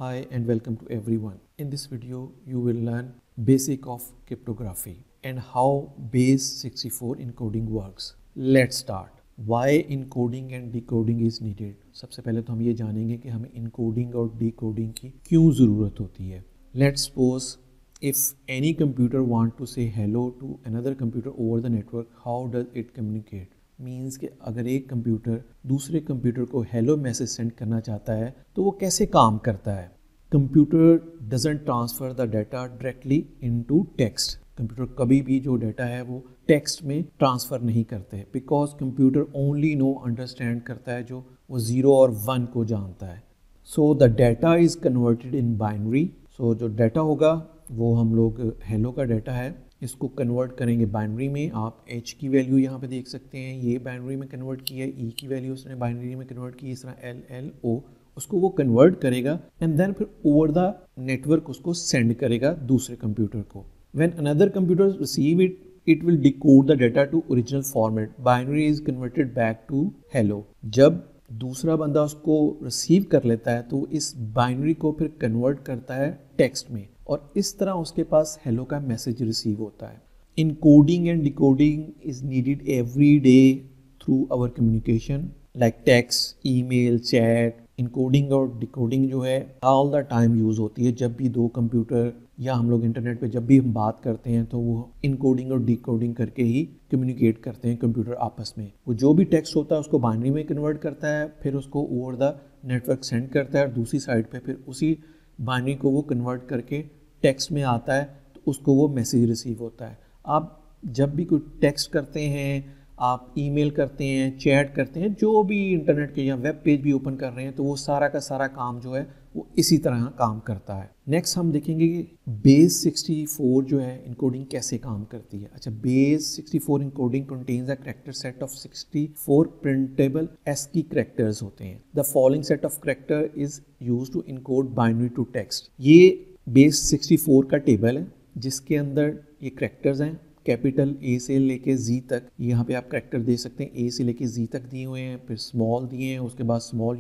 Hi and welcome to everyone. In this video, you will learn basic of cryptography and how base64 encoding works. Let's start. Why encoding and decoding is needed? सबसे पहले तो हम ये जानेंगे कि हमें encoding और decoding की क्यों ज़रूरत होती है. Let's suppose if any computer want to say hello to another computer over the network, how does it communicate? Means कि अगर एक कंप्यूटर दूसरे कंप्यूटर को हेलो मैसेज सेंड करना चाहता है तो वो कैसे काम करता है. Computer doesn't transfer the data directly into text. Computer कभी भी जो डाटा है वो टेक्स्ट में ट्रांसफ़र नहीं करते, because computer only no understand करता है जो वो 0 और 1 को जानता है. So the data is converted in binary. So जो डाटा होगा वो हम लोग हेलो का डाटा है, इसको कन्वर्ट करेंगे बाइनरी में. आप h की वैल्यू यहाँ पे देख सकते हैं, ये बाइनरी में कन्वर्ट की है. e की वैल्यू उसने बाइनरी में कन्वर्ट की, इस तरह l l o उसको वो कन्वर्ट करेगा एंड देन फिर ओवर द नेटवर्क उसको सेंड करेगा दूसरे कंप्यूटर को. When another computer receive it, it will decode the data to original format. Binary is converted back to hello. जब दूसरा बंदा उसको रिसीव कर लेता है तो इस बाइनरी को फिर कन्वर्ट करता है टेक्स्ट में और इस तरह उसके पास हेलो का मैसेज रिसीव होता है. Encoding and decoding is needed every day through our communication like text, email, chat. Encoding और डिकोडिंग जो है ऑल द टाइम यूज़ होती है. जब भी दो कंप्यूटर या हम लोग इंटरनेट पे जब भी हम बात करते हैं तो वो इनकोडिंग और डिकोडिंग करके ही कम्युनिकेट करते हैं कंप्यूटर आपस में. वो जो भी टेक्स्ट होता है उसको बाइनरी में कन्वर्ट करता है, फिर उसको ओवर द नेटवर्क सेंड करता है और दूसरी साइड पे फिर उसी बाइनरी को वो कन्वर्ट करके टेक्स्ट में आता है तो उसको वो मैसेज रिसीव होता है. आप जब भी कोई टेक्स्ट करते हैं, आप ईमेल करते हैं, चैट करते हैं, जो भी इंटरनेट के या वेब पेज भी ओपन कर रहे हैं तो वो सारा का सारा काम जो है वो इसी तरह काम करता है. नेक्स्ट हम देखेंगे कि base64 जो है इनकोडिंग कैसे काम करती है. अच्छा, base64 encoding contains a character set of 64 printable ASCII characters होते हैं. The following set of character is used to encode binary to text. ये base64 का टेबल है जिसके अंदर ये कैरेक्टर्स हैं, कैपिटल ए से लेके जी तक. यहाँ पे आप कैरेक्टर दे सकते हैं, ए से लेके जी तक दिए हुए हैं, फिर स्मॉल दिए हैं, उसके बाद स्मॉल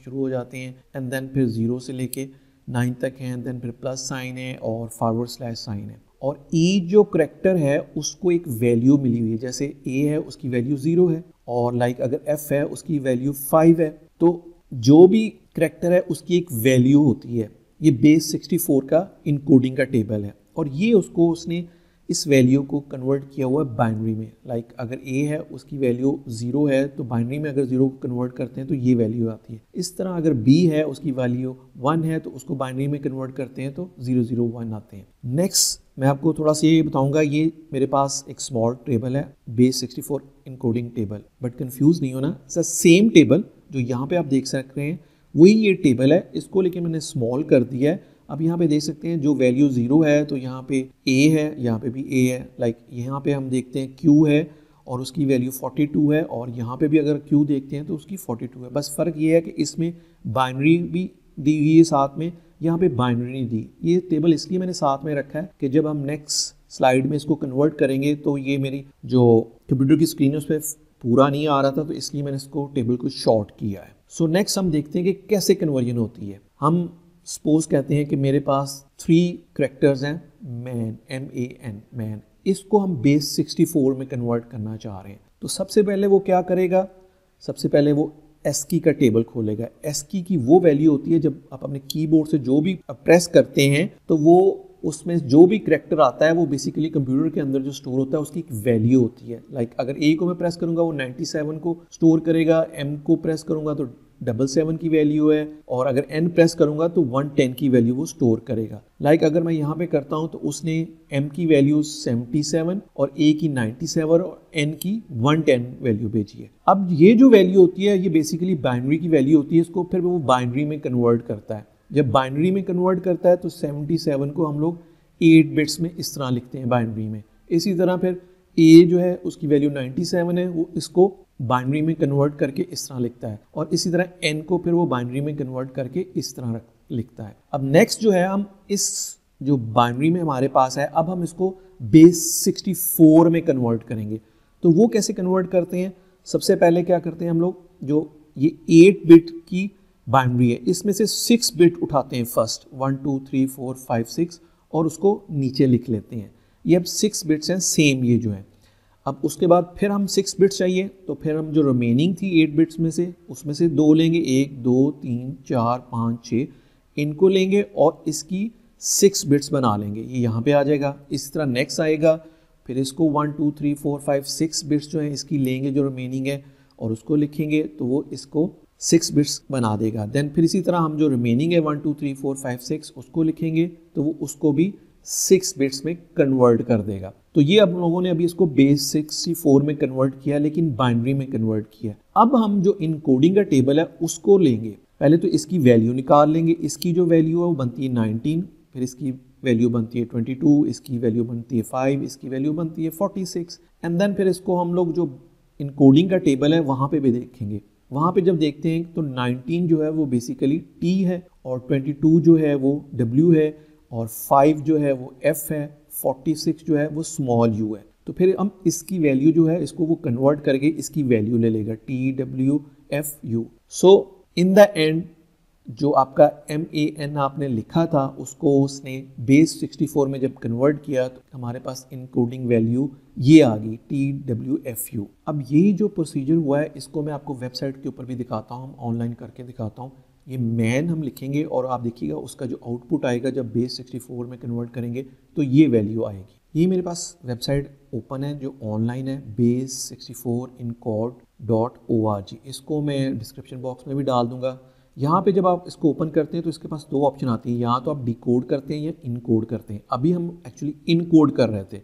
शुरू हो जाते हैं एंड देन फिर 0 से लेके 9 तक हैं, देन फिर प्लस साइन है और फॉरवर्ड स्लैश साइन है. और ई जो कैरेक्टर है उसको एक वैल्यू मिली हुई है. जैसे ए है उसकी वैल्यू 0 है और लाइक अगर एफ है उसकी वैल्यू 5 है. तो जो भी कैरेक्टर है उसकी एक वैल्यू होती है. ये base64 का इनकोडिंग का टेबल है और ये उसने इस वैल्यू को कन्वर्ट किया हुआ है बाइनरी में. लाइक अगर a है उसकी वैल्यू 0 है तो बाइनरी में अगर 0 को कन्वर्ट करते हैं तो ये वैल्यू आती है. इस तरह अगर b है उसकी वैल्यू 1 है तो उसको बाइनरी में कन्वर्ट करते हैं तो 001 आते हैं. नेक्स्ट मैं आपको थोड़ा सा ये बताऊंगा. ये मेरे पास एक स्मॉल टेबल है base64 encoding table, but confuse नहीं होना. सेम टेबल जो यहाँ पे आप देख सकते हैं वही ये टेबल है, इसको लेके मैंने स्मॉल कर दिया है. अब यहाँ पे देख सकते हैं जो वैल्यू 0 है तो यहाँ पे a है, यहाँ पे भी a है. लाइक यहाँ पे हम देखते हैं q है और उसकी वैल्यू 42 है और यहाँ पे भी अगर q देखते हैं तो उसकी 42 है. बस फ़र्क ये है कि इसमें बाइनरी भी दी हुई है साथ में, यहाँ पे बाइनरी नहीं दी. ये टेबल इसलिए मैंने साथ में रखा है कि जब हम नेक्स्ट स्लाइड में इसको कन्वर्ट करेंगे तो ये मेरी जो कंप्यूटर की स्क्रीन है उस पर पूरा नहीं आ रहा था तो इसलिए मैंने इसको टेबल को शॉर्ट किया है. सो नेक्स्ट हम देखते हैं कि कैसे कन्वर्जन होती है. हम सपोज कहते हैं कि मेरे पास 3 कैरेक्टर्स हैं, मैन, MAN, मैन. इसको हम base64 में कन्वर्ट करना चाह रहे हैं तो सबसे पहले वो क्या करेगा, सबसे पहले वो ASCII का टेबल खोलेगा. ASCII की वो वैल्यू होती है जब आप अपने कीबोर्ड से जो भी प्रेस करते हैं तो वो उसमें जो भी कैरेक्टर आता है वो बेसिकली कंप्यूटर के अंदर जो स्टोर होता है उसकी एक वैल्यू होती है. लाइक अगर A को मैं प्रेस करूंगा वो 97 को स्टोर करेगा, M को प्रेस करूंगा तो 77 की वैल्यू है और अगर N प्रेस करूंगा तो 110 की वैल्यू वो स्टोर करेगा. लाइक अगर मैं यहाँ पे करता हूँ तो उसने M की वैल्यू 77 और A की 97 और N की 110 वैल्यू भेजी है. अब ये जो वैल्यू होती है ये बेसिकली बाइनरी की वैल्यू होती है, इसको फिर वो बाइनरी में कन्वर्ट करता है. जब बाइनरी में कन्वर्ट करता है तो 77 को हम लोग 8 बिट्स में इस तरह लिखते हैं बाइनरी में. इसी तरह फिर A जो है उसकी वैल्यू 97 है, वो इसको बाइनरी में कन्वर्ट करके इस तरह लिखता है और इसी तरह N को फिर वो बाइनरी में कन्वर्ट करके इस तरह लिखता है. अब नेक्स्ट जो है हम इस जो बाइनरी में हमारे पास है अब हम इसको base64 में कन्वर्ट करेंगे. तो वो कैसे कन्वर्ट करते हैं, सबसे पहले क्या करते हैं हम लोग, जो ये 8 बिट की बाइनरी है, इसमें से 6 बिट उठाते हैं फर्स्ट, 1 2 3 4 5 6 और उसको नीचे लिख लेते हैं। ये अब 6 बिट्स हैं सेम ये जो है। अब उसके बाद फिर हम 6 बिट्स चाहिए, तो फिर हम जो रिमेनिंग थी 8 बिट्स में से, उसमें से 2 लेंगे, 1 2 3 4 5 6, इनको लेंगे और इसकी 6 बिट्स बना लेंगे, ये यहाँ पे आ जाएगा। इस तरह नेक्स्ट आएगा, फिर इसको 1 2 3 4 5 6 बिट्स जो है इसकी लेंगे जो रिमेनिंग है और उसको लिखेंगे, तो वो इसको 6 बिट्स बना देगा। देन फिर इसी तरह हम जो रिमेनिंग है 1 2 3 4 5 6 उसको लिखेंगे, तो वो उसको भी 6 बिट्स में कन्वर्ट कर देगा। तो ये अब लोगों ने अभी इसको बेस 64 में कन्वर्ट किया, लेकिन बाइनरी में कन्वर्ट किया। अब हम जो इनकोडिंग का टेबल है उसको लेंगे, पहले तो इसकी वैल्यू निकाल लेंगे। इसकी जो वैल्यू है वो बनती है 19, फिर इसकी वैल्यू बनती है 22, इसकी वैल्यू बनती है 5, इसकी वैल्यू बनती है 46। एंड देन फिर इसको हम लोग जो इनकोडिंग का टेबल है वहाँ पे भी देखेंगे। वहाँ पे जब देखते हैं तो 19 जो है वो बेसिकली T है और 22 जो है वो W है और 5 जो है वो F है, 46 जो है वो स्मॉल u है। तो फिर हम इसकी वैल्यू जो है इसको वो कन्वर्ट करके इसकी वैल्यू ले लेगा TWFU। So in the end जो आपका MAN आपने लिखा था उसको उसने बेस 64 में जब कन्वर्ट किया तो हमारे पास इनकोडिंग वैल्यू ये आ गई TWFU। अब ये जो प्रोसीजर हुआ है इसको मैं आपको वेबसाइट के ऊपर भी दिखाता हूँ, ऑनलाइन करके दिखाता हूँ। ये मैन हम लिखेंगे और आप देखिएगा उसका जो आउटपुट आएगा जब बेस 64 में कन्वर्ट करेंगे तो ये वैल्यू आएगी। ये मेरे पास वेबसाइट ओपन है जो ऑनलाइन है, base64encode.org। इसको मैं डिस्क्रिप्शन बॉक्स में भी डाल दूंगा। यहाँ पे जब आप इसको ओपन करते हैं तो इसके पास 2 ऑप्शन आती हैं, यहाँ तो आप डिकोड करते हैं या इनकोड करते हैं। अभी हम एक्चुअली इनकोड कर रहे थे,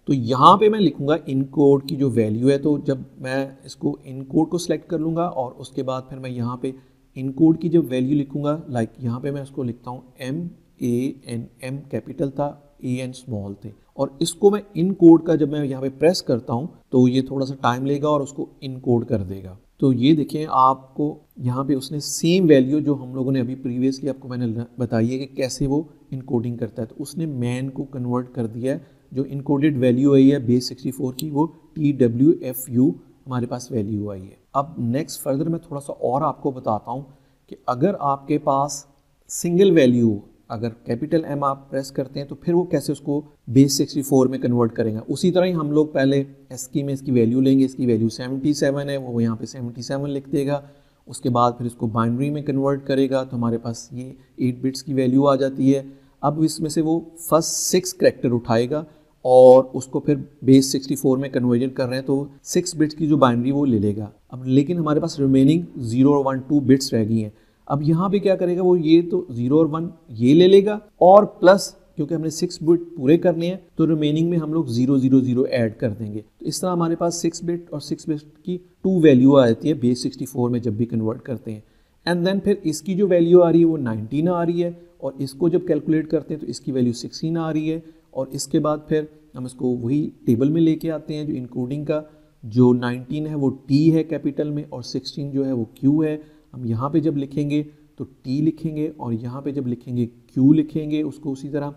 तो यहाँ पे मैं लिखूँगा इनकोड की जो वैल्यू है। तो जब मैं इसको इनकोड को सिलेक्ट कर लूँगा और उसके बाद फिर मैं यहाँ पे इनकोड की जब वैल्यू लिखूँगा, लाइक यहाँ पे मैं उसको लिखता हूँ MAN कैपिटल था, AN स्मॉल थे, और इसको मैं इनकोड का जब मैं यहाँ पे प्रेस करता हूँ तो ये थोड़ा सा टाइम लेगा और उसको इनकोड कर देगा। तो ये देखें आपको यहाँ पे उसने सेम वैल्यू जो हम लोगों ने अभी प्रीवियसली आपको मैंने बताई है कि कैसे वो इनकोडिंग करता है, तो उसने मैन को कन्वर्ट कर दिया है। जो इनकोडेड वैल्यू आई है बेस 64 की वो TWFU हमारे पास वैल्यू आई है। अब नेक्स्ट फर्दर मैं थोड़ा सा और आपको बताता हूँ कि अगर आपके पास सिंगल वैल्यू, अगर कैपिटल M आप प्रेस करते हैं तो फिर वो कैसे उसको बेस 64 में कन्वर्ट करेंगे। उसी तरह ही हम लोग पहले ASCII में इसकी वैल्यू लेंगे, इसकी वैल्यू 77 है, वो यहाँ पे 77 लिख देगा। उसके बाद फिर इसको बाइनरी में कन्वर्ट करेगा तो हमारे पास ये 8 बिट्स की वैल्यू आ जाती है। अब इसमें से वो फर्स्ट 6 कैरेक्टर उठाएगा और उसको फिर बेस 64 में कन्वर्जन कर रहे हैं तो 6 बिट्स की जो बाइनरी वो ले लेगा। अब लेकिन हमारे पास रिमेनिंग 0 और 1 2 बिट्स रह गई हैं। अब यहाँ पे क्या करेगा वो, ये तो 0 और 1 ये ले लेगा और प्लस क्योंकि हमने 6 बिट पूरे करने हैं तो रिमेनिंग में हम लोग 0 0 0 ऐड कर देंगे। तो इस तरह हमारे पास 6 बिट और 6 बिट की 2 वैल्यू आ जाती है बेस 64 में जब भी कन्वर्ट करते हैं। एंड देन फिर इसकी जो वैल्यू आ रही है वो 19 आ रही है और इसको जब कैलकुलेट करते हैं तो इसकी वैल्यू 16 आ रही है। और इसके बाद फिर हम इसको वही टेबल में लेके आते हैं जो इनकोडिंग का, जो 19 है वो T है कैपिटल में और 16 जो है वो Q है। हम यहाँ पे जब लिखेंगे तो T लिखेंगे और यहाँ पे जब लिखेंगे Q लिखेंगे उसको उसी तरह।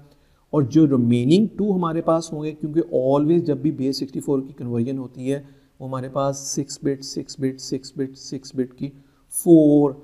और जो रिमेनिंग 2 हमारे पास होंगे, क्योंकि ऑलवेज जब भी बेस 64 की कन्वर्जन होती है वो हमारे पास 6 बिट 6 बिट 6 बिट 6 बिट की 4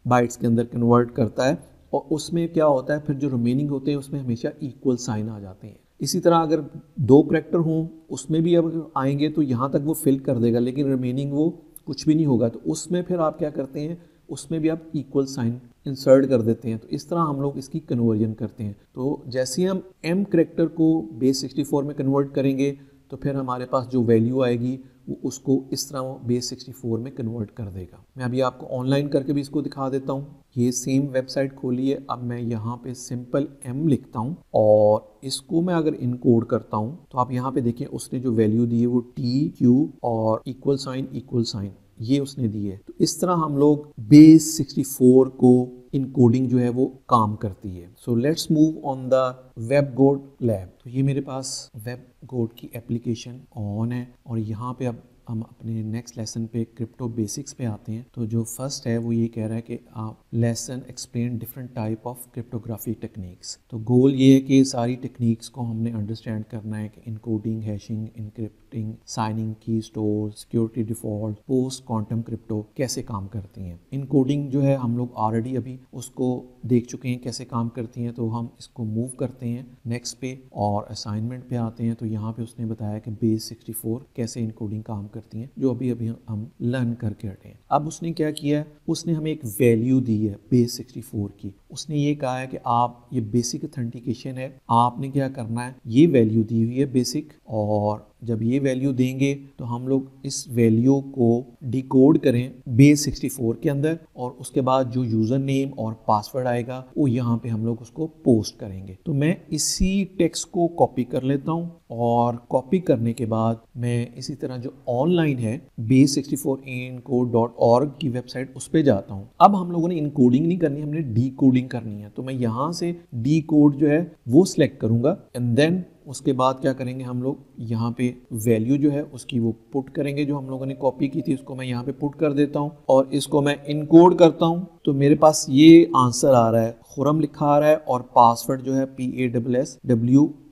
बाइट्स के अंदर कन्वर्ट करता है। और उसमें क्या होता है फिर जो रिमेनिंग होते हैं उसमें हमेशा इक्वल साइन आ जाते हैं। इसी तरह अगर 2 करैक्टर हों उसमें भी अब आएंगे तो यहाँ तक वो फिल कर देगा, लेकिन रिमेनिंग वो कुछ भी नहीं होगा। तो उसमें फिर आप क्या करते हैं, उसमें भी आप इक्वल साइन इंसर्ट कर देते हैं। तो इस तरह हम लोग इसकी कन्वर्जन करते हैं। तो जैसे हम M करैक्टर को बेस 64 में कन्वर्ट करेंगे तो फिर हमारे पास जो वैल्यू आएगी वो उसको इस तरह बेस 64 में कन्वर्ट कर देगा। मैं अभी आपको ऑनलाइन करके भी इसको दिखा देता हूँ। ये सेम वेबसाइट खोली है। अब मैं यहाँ पे सिंपल M लिखता हूँ और इसको मैं अगर इनकोड करता हूँ तो आप यहाँ पे देखिए उसने जो वैल्यू दी है वो T Q और इक्वल साइन ये उसने दी है। तो इस तरह हम लोग बेस 64 को इनकोडिंग जो है वो काम करती है। So let's move on the WebGoat lab. तो ये मेरे पास वेबगोड की एप्लीकेशन ऑन है और यहाँ पे अब हम अपने नेक्स्ट लेसन पे क्रिप्टो बेसिक्स पे आते हैं। तो जो फर्स्ट है वो ये कह रहा है कि आप lesson explain different type of cryptography techniques. तो गोल ये है कि सारी टेक्निक्स को हमने अंडरस्टैंड करना है कि encoding, hashing, encrypt scripting, signing key store, security default, post quantum crypto कैसे काम करती हैं। इनकोडिंग जो है हम लोग ऑलरेडी अभी उसको देख चुके हैं कैसे काम करती हैं, तो हम इसको मूव करते हैं नेक्स्ट पे और असाइनमेंट पे आते हैं। तो यहाँ पे उसने बताया कि बेस 64 कैसे इनकोडिंग काम करती हैं, जो अभी अभी हम लर्न करके हटे हैं। अब उसने क्या किया है, उसने हमें एक वैल्यू दी है बेस 64 की। उसने ये कहा है कि आप, ये बेसिक ऑथेंटिकेशन है, आपने क्या करना है, ये वैल्यू दी हुई है बेसिक, और जब ये वैल्यू देंगे तो हम लोग इस वैल्यू को डिकोड करें बेस 64 के अंदर, और उसके बाद जो यूज़र नेम और पासवर्ड आएगा वो यहाँ पे हम लोग उसको पोस्ट करेंगे। तो मैं इसी टेक्स्ट को कॉपी कर लेता हूँ, और कॉपी करने के बाद मैं इसी तरह जो ऑनलाइन है base64encode.org की वेबसाइट, उस पर जाता हूँ। अब हम लोगों ने इनकोडिंग नहीं करनी, हमने डीकोडिंग करनी है। तो मैं यहाँ से डीकोड जो है वो सिलेक्ट करूँगा, एंड देन उसके बाद क्या करेंगे, हम लोग यहाँ पे वैल्यू जो है उसकी वो पुट करेंगे, जो हम लोगों ने कॉपी की थी उसको मैं यहाँ पे पुट कर देता हूँ, और इसको मैं इनकोड करता हूँ। तो मेरे पास ये आंसर आ रहा है, खुरम लिखा आ रहा है, और पासवर्ड जो है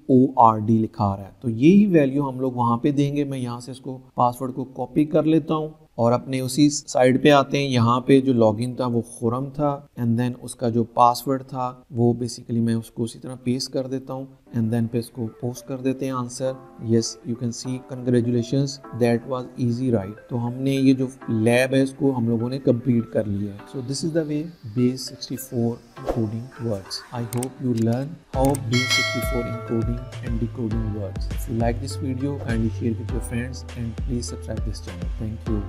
PASSWORD लिखा आ रहा है। तो यही वैल्यू हम लोग वहाँ पे देंगे। मैं यहाँ से इसको पासवर्ड को कॉपी कर लेता हूँ और अपने उसी साइड पे आते हैं। यहाँ पे जो लॉगिन था वो खुरम था, एंड देन उसका जो पासवर्ड था वो बेसिकली मैं उसको उसी तरह पेस्ट कर देता हूँ, एंड देन पे इसको पोस्ट कर देते हैं answer. Yes, you can see, congratulations, that was easy right. तो हमने ये जो लैब है इसको हम लोगों ने कंप्लीट कर लिया है। So this is the way base 64 encoding works. I hope you learn how base 64 encoding and decoding works. If you like this video, kindly share with your friends and please subscribe this channel. Thank you.